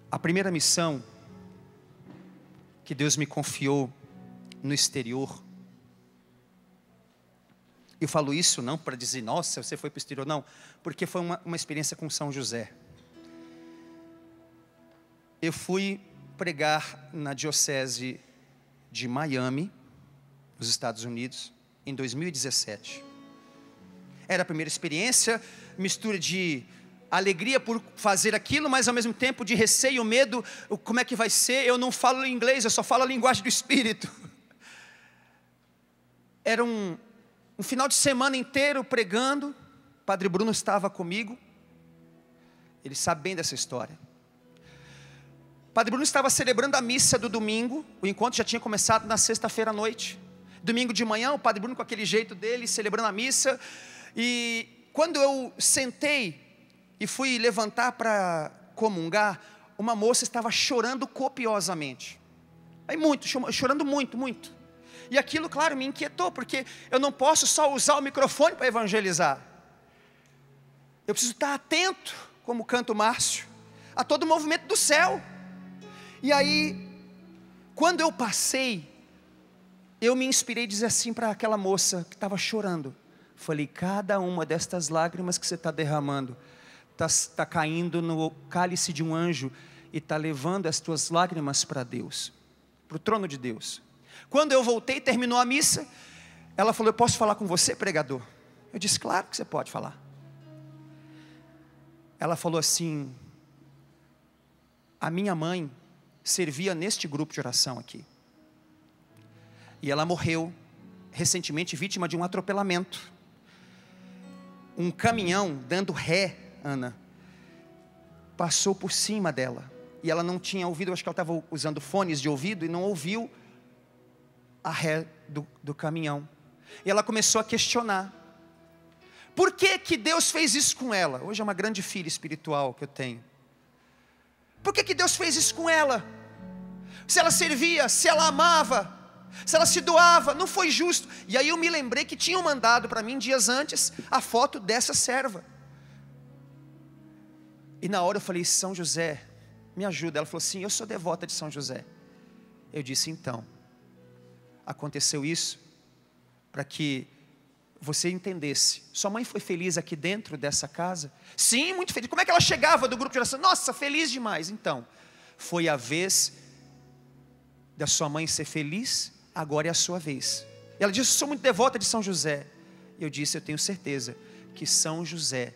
A primeira missão que Deus me confiou no exterior, eu falo isso não para dizer, nossa, você foi para o exterior, não, porque foi uma experiência com São José. Eu fui pregar na diocese de Miami, nos Estados Unidos, em 2017. Era a primeira experiência, mistura de alegria por fazer aquilo, mas ao mesmo tempo de receio, medo, como é que vai ser? Eu não falo inglês, eu só falo a linguagem do Espírito. Era um final de semana inteiro pregando. Padre Bruno estava comigo, ele sabe bem dessa história. Padre Bruno estava celebrando a missa do domingo, o encontro já tinha começado na sexta-feira à noite. Domingo de manhã, o Padre Bruno com aquele jeito dele, celebrando a missa. E quando eu sentei e fui levantar para comungar, uma moça estava chorando copiosamente. Aí chorando muito. E aquilo, claro, me inquietou, porque eu não posso só usar o microfone para evangelizar. Eu preciso estar atento, como canta o Márcio, a todo o movimento do céu. E aí, quando eu passei, eu me inspirei a dizer assim para aquela moça que estava chorando. Falei, cada uma destas lágrimas que você está derramando, está caindo no cálice de um anjo, e está levando as tuas lágrimas para Deus, para o trono de Deus. Quando eu voltei, terminou a missa, ela falou, eu posso falar com você, pregador? Eu disse, claro que você pode falar. Ela falou assim, a minha mãe servia neste grupo de oração aqui, e ela morreu recentemente vítima de um atropelamento. Um caminhão dando ré, Ana, passou por cima dela, e ela não tinha ouvido, eu acho que ela estava usando fones de ouvido, e não ouviu a ré do caminhão, e ela começou a questionar, por que Deus fez isso com ela? Hoje é uma grande filha espiritual que eu tenho. Por que Deus fez isso com ela? Se ela servia, se ela amava, se ela se doava, não foi justo. E aí eu me lembrei que tinham mandado para mim dias antes a foto dessa serva. E na hora eu falei, São José, me ajuda. Ela falou assim, eu sou devota de São José. Eu disse, então, aconteceu isso para que você entendesse. Sua mãe foi feliz aqui dentro dessa casa? Sim, muito feliz. Como é que ela chegava do grupo de oração? Nossa, feliz demais. Então, foi a vez da sua mãe ser feliz, agora é a sua vez. E ela disse, eu sou muito devota de São José. Eu disse, eu tenho certeza que São José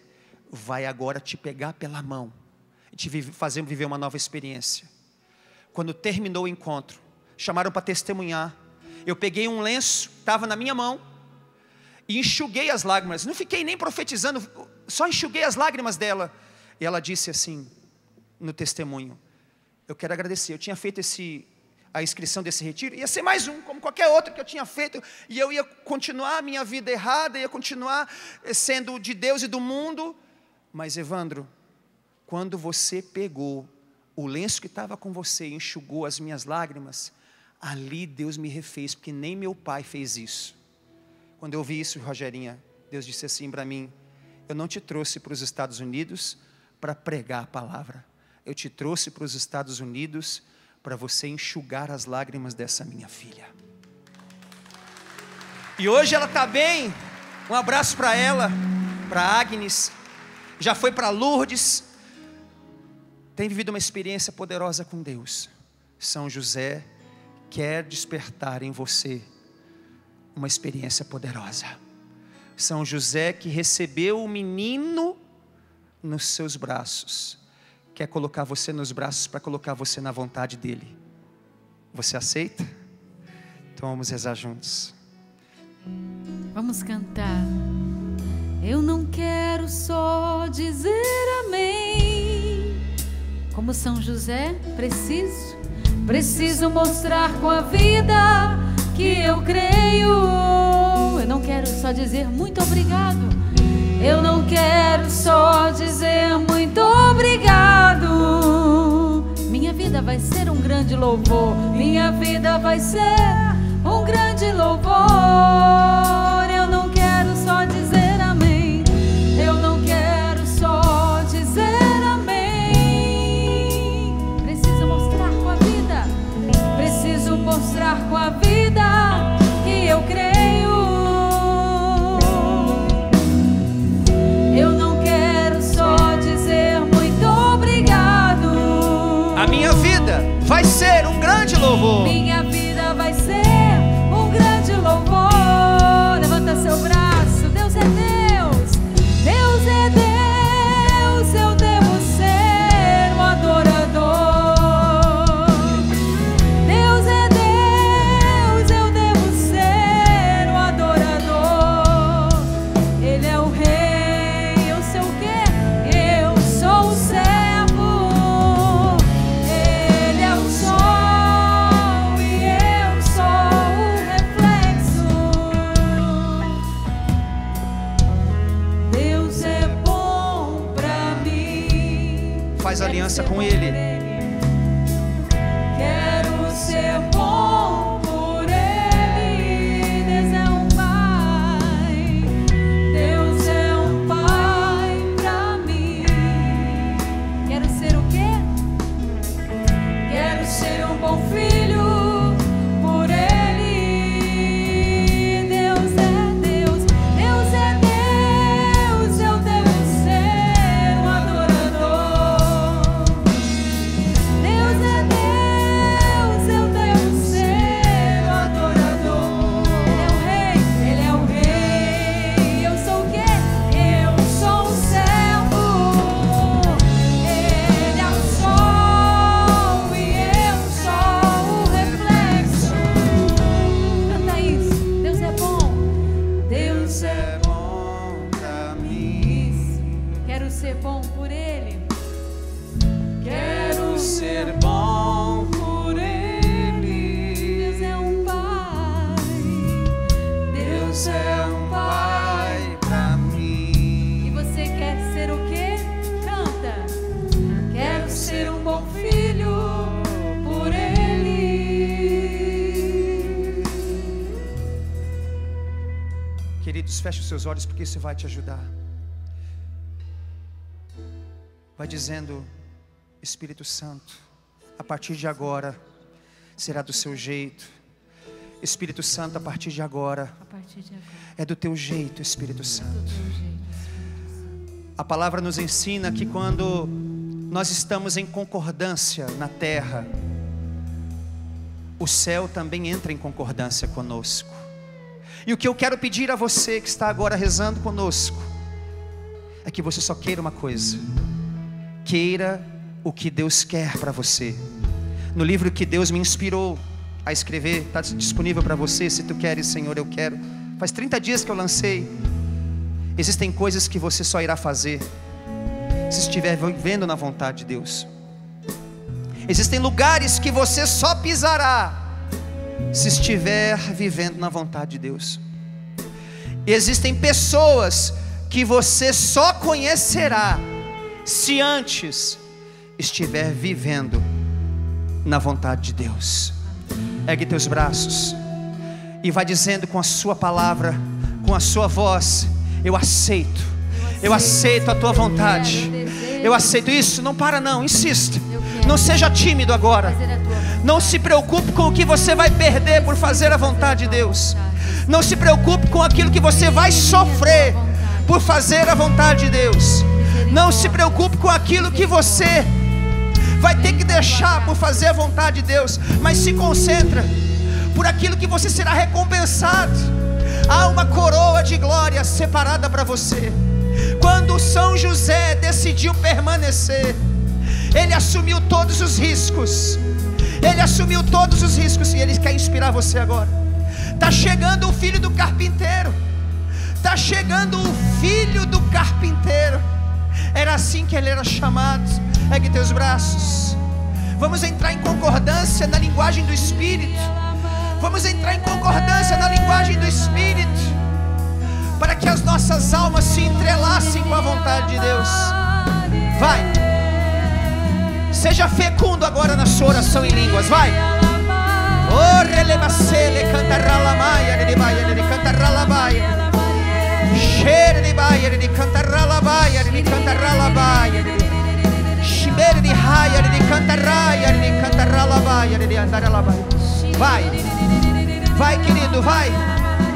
vai agora te pegar pela mão e te fazer viver uma nova experiência. Quando terminou o encontro, chamaram para testemunhar. Eu peguei um lenço, estava na minha mão, e enxuguei as lágrimas. Não fiquei nem profetizando, só enxuguei as lágrimas dela. E ela disse assim, no testemunho: eu quero agradecer, eu tinha feito a inscrição desse retiro, ia ser mais um, como qualquer outro que eu tinha feito, e eu ia continuar a minha vida errada, ia continuar sendo de Deus e do mundo. Mas Evandro, quando você pegou o lenço que estava com você e enxugou as minhas lágrimas, ali Deus me refez, porque nem meu pai fez isso. Quando eu ouvi isso, Rogerinha, Deus disse assim para mim: eu não te trouxe para os Estados Unidos para pregar a palavra, eu te trouxe para os Estados Unidos para você enxugar as lágrimas dessa minha filha. E hoje ela está bem. Um abraço para ela, para Agnes, já foi para Lourdes, tem vivido uma experiência poderosa com Deus. São José quer despertar em você uma experiência poderosa. São José, que recebeu o menino nos seus braços, quer colocar você nos braços para colocar você na vontade dele. Você aceita? Então vamos rezar juntos. Vamos cantar. Eu não quero só dizer amém. Como São José, preciso mostrar com a vida que eu creio. Eu não quero só dizer muito obrigado. Eu não quero só dizer muito obrigado. Minha vida vai ser um grande louvor. Minha vida vai ser um grande louvor. Eu não quero só dizer amém. Eu não quero só dizer amém. Preciso mostrar com a vida. Preciso mostrar com a vida que eu creio. A minha vida vai ser um grande louvor. Minha vida vai ser um grande louvor. Levanta seu braço. Deus é Deus. Deus é Deus. Eu devo ser o adorador. Deus é Deus. Eu devo ser o adorador. Ele é o rei. Eu sei o quê? Eu sou o servo. Faz aliança com Ele. Quero ser bom por Ele. Deus é um Pai. Deus é um Pai pra mim. Quero ser o quê? Quero ser um bom filho por Ele. Deus é Deus. Deus é Deus. Eu devo ser um adorador. Deus é Deus, eu devo ser o adorador. Ele é o rei, eu sou o quê? Eu sou o servo. Ele é o sol e eu sou o reflexo. Canta isso. Deus é bom. Deus é bom pra mim. Quero ser bom por Ele. Quero ser bom por Ele. Deus é um Pai. Deus é um Pai pra mim. E você quer ser o quê? Canta. Quero ser um bom filho por Ele. Queridos, feche os seus olhos, porque isso vai te ajudar. Vai dizendo: Espírito Santo, a partir de agora será do seu jeito. Espírito Santo, a partir de agora A partir de agora, é do teu jeito, Espírito Santo. do teu jeito. A palavra nos ensina que quando nós estamos em concordância na terra, o céu também entra em concordância conosco. E o que eu quero pedir a você que está agora rezando conosco é que você só queira uma coisa: queira o que Deus quer para você. No livro que Deus me inspirou a escrever, está disponível para você. Se tu queres, Senhor, eu quero. Faz 30 dias que eu lancei. Existem coisas que você só irá fazer se estiver vivendo na vontade de Deus. Existem lugares que você só pisará se estiver vivendo na vontade de Deus. Existem pessoas que você só conhecerá se antes estiver vivendo na vontade de Deus. Ergue teus braços e vai dizendo com a sua palavra, com a sua voz: eu aceito a tua vontade, eu aceito isso. Não para não, insista, não seja tímido agora. Não se preocupe com o que você vai perder por fazer a vontade de Deus. Não se preocupe com aquilo que você vai sofrer por fazer a vontade de Deus. Não se preocupe com aquilo que você vai ter que deixar por fazer a vontade de Deus. Mas se concentra por aquilo que você será recompensado. Há uma coroa de glória separada para você. Quando São José decidiu permanecer, ele assumiu todos os riscos. Ele assumiu todos os riscos. E ele quer inspirar você agora. Está chegando o filho do carpinteiro. Está chegando o filho do carpinteiro. Era assim que ele era chamado. Ergue teus braços. Vamos entrar em concordância na linguagem do Espírito. Vamos entrar em concordância na linguagem do Espírito, para que as nossas almas se entrelacem com a vontade de Deus. Vai. Seja fecundo agora na sua oração em línguas. Vai. Oh, relebacele, cantarralamaia, de baia, de cantarralabaia. Cheire de baia, de cantarralabaia, de cantarralabaia. Chimbere de raia, de cantarraia, de cantarralabaia, de andaralabaia. Vai. Vai, querido, vai.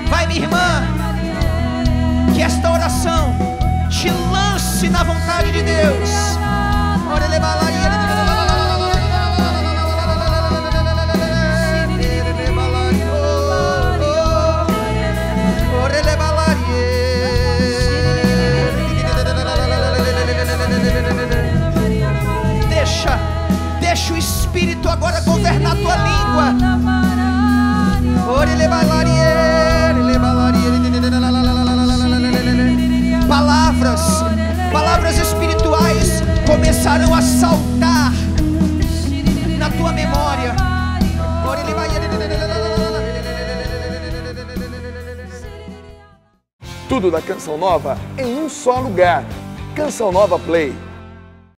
Vai, minha irmã. Que esta oração te lance na vontade de Deus. Deixa o Espírito agora governar a tua língua. Palavras espirituais começarão a saltar na tua memória. Tudo da Canção Nova em um só lugar. Canção Nova Play.